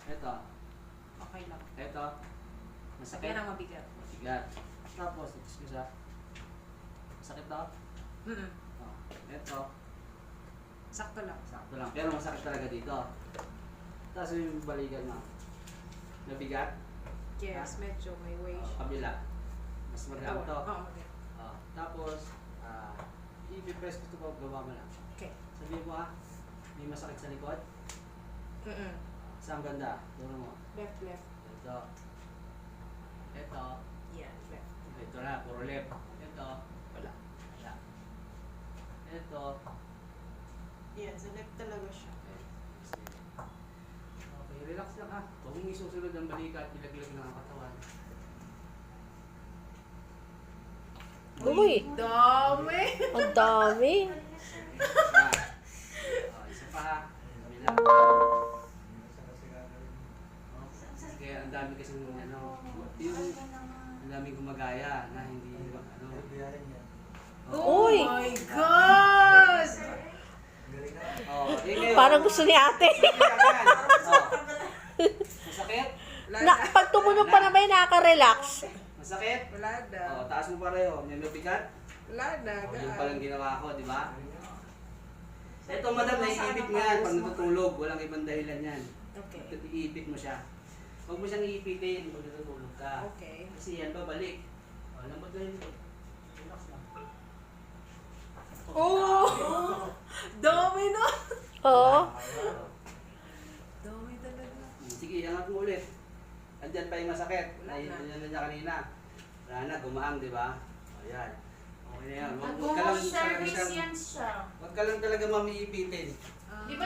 Ito. Okay lang. Ito. Masakit. Yan ang mabigat. Masigat. Tapos, excuse ha. Masakit to? Mm-mm. Oh. Ito. Sakto lang. Sakto lang. Pero masakit talaga dito. Tapos yung balikan mo. Nabigat. Yes, medyo may way. Kabila. Mas magaan to. Oo, mabigat. Tapos, i-press ko ito po. Gawa mo lang. Okay. Sabihin mo ha. May masakit sa likod. Mm-mm. Saan ganda? Turo mo. Left, left. Ito. Ito. Yeah, left. Ito na, puro left. Ito. Wala. Wala. Ito. Yeah, sa left talaga siya. Okay, relax lang ha. Huwag mong isusunod ang balikat, ilaglag ng ang katawan. Uy, Dami! ang dami. Isa. Isa pa ha. Kabila. Kaya ang dami kasi yung ang daming gumagaya na hindi Uy! Oh my God! Parang gusto ni ate. Masakit? Pag tumunog pa naman, nakaka-relax. Masakit? Wala na. Taas mo pareho. May mabigat? Wala na. Yung palang ginawa ko, di ba? Ito madam, naiipit nga yan pag natutulog. Walang ibang dahilan yan. Okay. Iipit mo siya. Huwag mo siyang iipitin pag natutulog ka. Okay. Kasi yan, babalik. Lambot na yun. Relax lang. Oh! Dami na! Oo. Dami talaga. Sige, angat mo ulit. Andyan pa yung masakit. Wala na. Nandiyan na niya kanina. Wala na, gumaang, di ba? Ayan. Okay na yan. Huwag ka lang Nag-home talaga service siyang- yan siya. Huwag ka lang talaga mamiipitin. Ah. Di ba